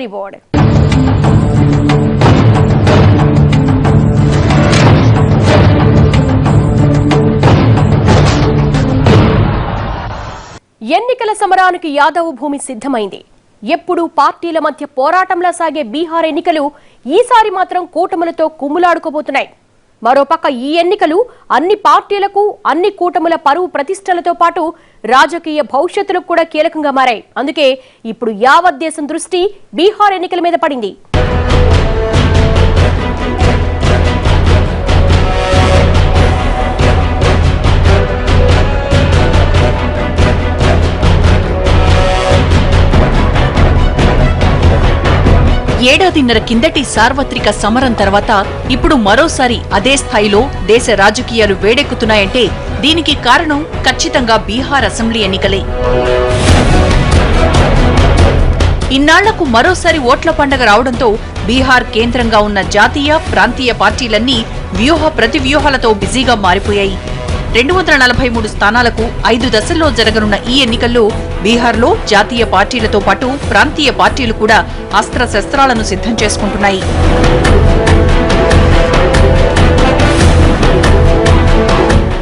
Story board. ఎన్నికల సమరానికి యాదవ్ భూమి సిద్ధమైంది. ఎప్పుడు పార్టీల మధ్య పోరాటంలా సాగే బీహార్ ఎన్నికలు ఈసారి మాత్రం కూటములతో కుమ్ములాడుకోబోతున్నాయి. మరోపక్క ఈ ఎన్నికలు అన్ని పార్టీలకు, అన్ని కూటముల పరువు ప్రతిష్టలతో పాటు రాజకీయ భవిష్యత్తులకు కూడా కీలకంగా మారాయి. అందుకే ఇప్పుడు యావత్ దేశం దృష్టి బీహార్ ఎన్నికల మీద పడింది. ఏడాదిన్నర కిందటి సార్వత్రిక సమరం తర్వాత ఇప్పుడు మరోసారి అదే స్థాయిలో దేశ రాజకీయాలు వేడెక్కుతున్నాయంటే దీనికి కారణం ఖచ్చితంగా బీహార్ అసెంబ్లీ ఎన్నికలే. ఇన్నాళ్లకు మరోసారి ఓట్ల పండగ రావడంతో బీహార్ కేంద్రంగా ఉన్న జాతీయ, ప్రాంతీయ పార్టీలన్నీ వ్యూహ ప్రతివ్యూహాలతో బిజీగా మారిపోయాయి. 243 స్థానాలకు 5 దశల్లో జరగనున్న ఈ ఎన్నికల్లో బీహార్లో జాతీయ పార్టీలతో పాటు ప్రాంతీయ పార్టీలు కూడా అస్త్రశస్త్రాలను సిద్ధం చేసుకుంటున్నాయి.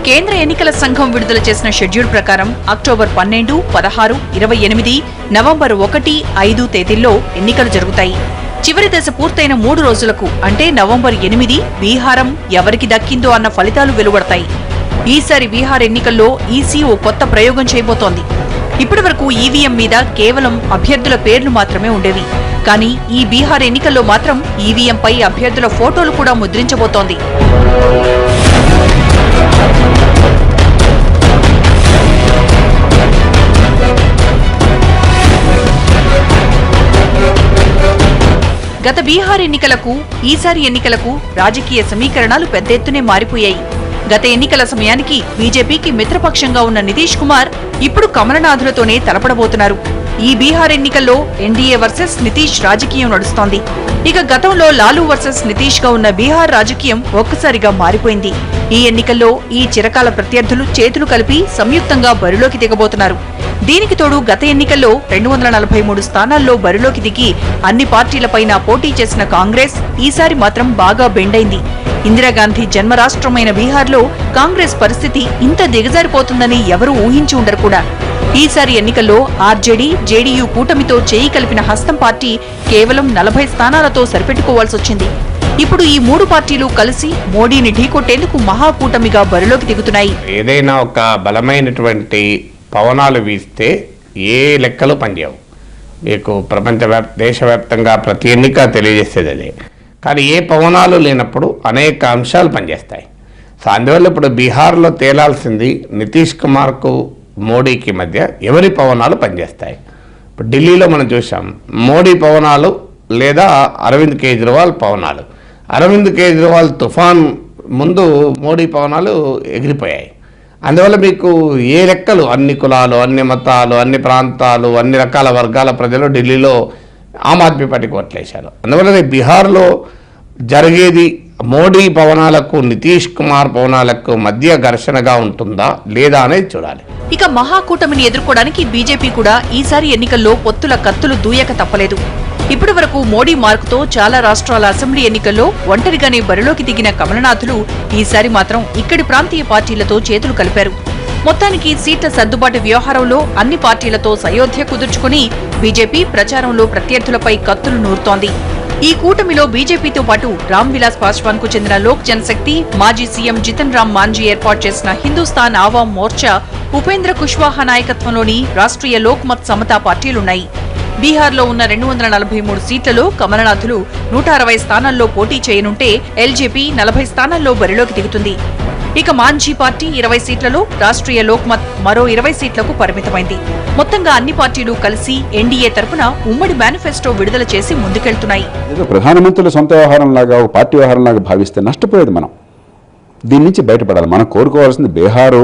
కేంద్ర ఎన్నికల సంఘం విడుదల చేసిన షెడ్యూల్ ప్రకారం అక్టోబర్ 12, 16, 28, నవంబర్ 1, 5 తేదీల్లో ఎన్నికలు జరుగుతాయి. చివరి దశ పూర్తయిన 3 రోజులకు అంటే నవంబర్ 8 బీహారం ఎవరికి దక్కిందో అన్న ఫలితాలు వెలువడతాయి. ఈసారి బీహార్ ఎన్నికల్లో ఈసీ ఓ కొత్త ప్రయోగం చేయబోతోంది. ఇప్పటి వరకు ఈవీఎం మీద కేవలం అభ్యర్థుల పేర్లు మాత్రమే ఉండేవి. కానీ ఈ బీహార్ ఎన్నికల్లో మాత్రం ఈవీఎంపై అభ్యర్థుల ఫోటోలు కూడా ముద్రించబోతోంది. గత బీహార్ ఎన్నికలకు, ఈసారి ఎన్నికలకు రాజకీయ సమీకరణాలు పెద్ద ఎత్తునే మారిపోయాయి. గత ఎన్నికల సమయానికి బీజేపీకి మిత్రపక్షంగా ఉన్న నితీష్ కుమార్ ఇప్పుడు కమలనాథులతోనే తలపడబోతున్నారు. ఈ బీహార్ ఎన్నికల్లో ఎన్డీఏ వర్సెస్ నితీష్ రాజకీయం నడుస్తోంది. ఇక గతంలో లాలూ వర్సెస్ నితీష్ గా ఉన్న బీహార్ రాజకీయం ఒక్కసారిగా మారిపోయింది. ఈ ఎన్నికల్లో ఈ చిరకాల ప్రత్యర్థులు చేతులు కలిపి సంయుక్తంగా బరిలోకి దిగబోతున్నారు. దీనికి తోడు గత ఎన్నికల్లో 243 స్థానాల్లో బరిలోకి దిగి అన్ని పార్టీలపైన పోటీ చేసిన కాంగ్రెస్ ఈసారి మాత్రం బాగా బెండైంది. ఇందిరాగాంధీ జన్మరాష్ట్రమైన బీహార్లో కాంగ్రెస్ పరిస్థితి ఇంత దిగజారిపోతుందని ఎవరూ ఊహించి ఉండరు కూడా. ఈసారి ఎన్నికల్లో ఆర్జేడీ, జేడీయూ కూటమితో చేయి కలిపిన హస్తం పార్టీ కేవలం 40 స్థానాలతో సరిపెట్టుకోవాల్సొచ్చింది. ఇప్పుడు ఈ 3 పార్టీలు కలిసి మోడీని ఢీకొట్టేందుకు మహాకూటమిగా బరిలోకి దిగుతున్నాయి. ఏదైనా ఒక బలమైనటువంటి పవనాలు వీస్తే ఏ లెక్కలు పనిచేయవు. మీకు దేశవ్యాప్తంగా ప్రతి ఎన్నిక తెలియజేసేది అదే. కానీ ఏ పవనాలు లేనప్పుడు అనేక అంశాలు పనిచేస్తాయి. సో అందువల్ల ఇప్పుడు బీహార్లో తేలాల్సింది నితీష్ కుమార్కు మోడీకి మధ్య ఎవరి పవనాలు పనిచేస్తాయి. ఇప్పుడు ఢిల్లీలో మనం చూసాం మోడీ పవనాలు లేదా అరవింద్ కేజ్రీవాల్ పవనాలు. అరవింద్ కేజ్రీవాల్ తుఫాన్ ముందు మోడీ పవనాలు ఎగిరిపోయాయి. అందువల్ల మీకు ఏ లెక్కలు అన్ని కులాలు, అన్ని మతాలు, అన్ని ప్రాంతాలు, అన్ని రకాల వర్గాల ప్రజలు ఢిల్లీలో ఆమ్ ఆద్మీ పార్టీకి ఓట్లేశారు. అందువల్ల బీహార్లో జరిగేది మోడీ పవనాలకు, నితీష్ కుమార్ పవనాలకు మధ్య ఘర్షణగా ఉంటుందా లేదా అనేది చూడాలి. ఇక మహాకూటమిని ఎదుర్కోవడానికి బీజేపీ కూడా ఈసారి ఎన్నికల్లో పొత్తుల కత్తులు దూయక తప్పలేదు. ఇప్పటి వరకు మోడీ మార్కుతో చాలా రాష్ట్రాల అసెంబ్లీ ఎన్నికల్లో ఒంటరిగానే బరిలోకి దిగిన కమలనాథులు ఈసారి మాత్రం ఇక్కడి ప్రాంతీయ పార్టీలతో చేతులు కలిపారు. మొత్తానికి సీట్ల సర్దుబాటు వ్యవహారంలో అన్ని పార్టీలతో సయోధ్య కుదుర్చుకుని బీజేపీ ప్రచారంలో ప్రత్యర్థులపై కత్తులు నూరుతోంది. ఈ కూటమిలో బీజేపీతో పాటు రామ్ విలాస్ పాస్వాన్ కు చెందిన లోక్ జనశక్తి, మాజీ సీఎం జితన్ రామ్ మాంఝీ ఏర్పాటు చేసిన హిందూస్థాన్ ఆవాం మోర్చా, ఉపేంద్ర కుష్వాహా నాయకత్వంలోని రాష్ట్రీయ లోక్ మత్ సమతా పార్టీలున్నాయి. బీహార్లో ఉన్న 243 సీట్లలో కమలనాథులు 160 స్థానాల్లో పోటీ చేయనుంటే ఎల్జేపీ 40 స్థానాల్లో బరిలోకి దిగుతుంది. ఇక మాంఝీ పార్టీ 20 సీట్లలో, రాష్ట్రీయ లోక్మత్ మరో 20 సీట్లకు పరిమితమైంది. మొత్తంగా అన్ని పార్టీలు కలిసి ఎన్డీఏ తరపున ఉమ్మడి మేనిఫెస్టో విడుదల చేసి ముందుకెళ్తున్నాయి. ప్రధానమంత్రుల సొంత వ్యవహారంలాగా, ఒక పార్టీ వ్యవహారంలాగా భావిస్తే నష్టపోయేది మనం. దీని నుంచి బయటపడాలి. మనం కోరుకోవాల్సింది బీహారు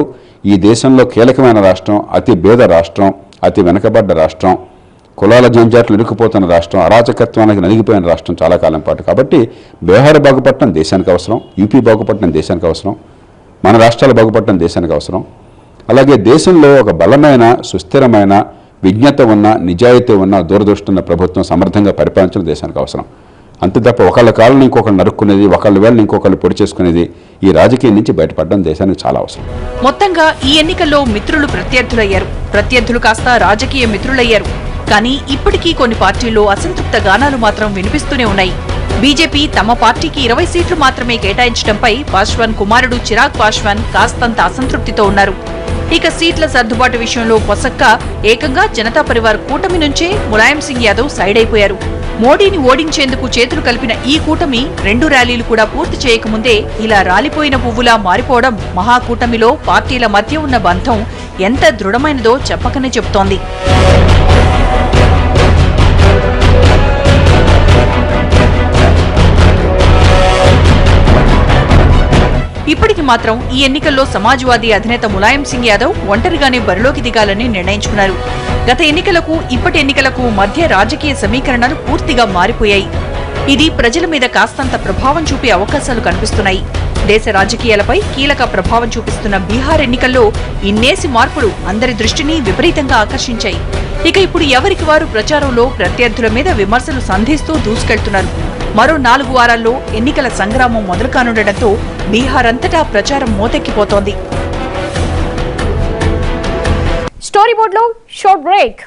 ఈ దేశంలో కీలకమైన రాష్ట్రం, అతి పేద రాష్ట్రం, అతి వెనుకబడ్డ రాష్ట్రం, కులాల జంజాట్లు ఇరుక్కుపోతున్న రాష్ట్రం, అరాచకత్వానికి నలిగిపోయిన రాష్ట్రం చాలా కాలం పాటు. కాబట్టి బీహార్ బాగుపడటం దేశానికి అవసరం, యూపీ బాగుపడటం దేశానికి అవసరం, మన రాష్ట్రాలు బాగుపడటం దేశానికి అవసరం. అలాగే దేశంలో ఒక బలమైన, సుస్థిరమైన, విజ్ఞత ఉన్న, నిజాయితీ ఉన్న, దూరదృష్టి ఉన్న ప్రభుత్వం సమర్థంగా పరిపాలించడం దేశానికి అవసరం. అంతే తప్ప ఒకళ్ళ కాళ్ళని ఇంకొకళ్ళు నరుక్కునేది, ఒకళ్ళ వేళ్ళని ఇంకొకళ్ళు పొడి చేసుకునేది, ఈ రాజకీయం నుంచి బయటపడడం దేశానికి చాలా అవసరం. మొత్తంగా ఈ ఎన్నికల్లో మిత్రులు ప్రత్యర్థులయ్యారు, ప్రత్యర్థులు కాస్త రాజకీయ మిత్రులయ్యారు. కానీ ఇప్పటికీ కొన్ని పార్టీల్లో అసంతృప్త గానాలు మాత్రం వినిపిస్తూనే ఉన్నాయి. బీజేపీ తమ పార్టీకి 20 సీట్లు మాత్రమే కేటాయించడంపై పాశ్వాన్ కుమారుడు చిరాగ్ పాశ్వాన్ కాస్తంత అసంతృప్తితో ఉన్నారు. ఇక సీట్ల సర్దుబాటు విషయంలో పొసక్క ఏకంగా జనతా పరివార్ కూటమి నుంచే ములాయం సింగ్ యాదవ్ సైడ్ అయిపోయారు. మోడీని ఓడించేందుకు చేతులు కలిపిన ఈ కూటమి 2 ర్యాలీలు కూడా పూర్తి చేయకముందే ఇలా రాలిపోయిన పువ్వులా మారిపోవడం మహాకూటమిలో పార్టీల మధ్య ఉన్న బంధం ఎంత దృఢమైనదో చెప్పకనే చెబుతోంది. ఇప్పటికి మాత్రం ఈ ఎన్నికల్లో సమాజ్వాదీ అధినేత ములాయం సింగ్ యాదవ్ ఒంటరిగానే బరిలోకి దిగాలని నిర్ణయించుకున్నారు. గత ఎన్నికలకు ఇప్పటి ఎన్నికలకు మధ్య రాజకీయ సమీకరణాలు పూర్తిగా మారిపోయాయి. ఇది ప్రజల మీద కాస్తంత ప్రభావం చూపే అవకాశాలు కనిపిస్తున్నాయి. దేశ రాజకీయాలపై కీలక ప్రభావం చూపిస్తున్న బీహార్ ఎన్నికల్లో ఇన్నేసి మార్పులు అందరి దృష్టిని విపరీతంగా ఆకర్షించాయి. ఇక ఇప్పుడు ఎవరికి వారు ప్రచారంలో ప్రత్యర్థుల మీద విమర్శలు సంధిస్తూ దూసుకెళ్తున్నారు. మరో 4 వారాల్లో ఎన్నికల సంగ్రామం మొదలు కానుండటంతో బీహార్ అంతటా ప్రచారం మోతెక్కిపోతోంది. స్టోరీ బోర్డులో షార్ట్ బ్రేక్.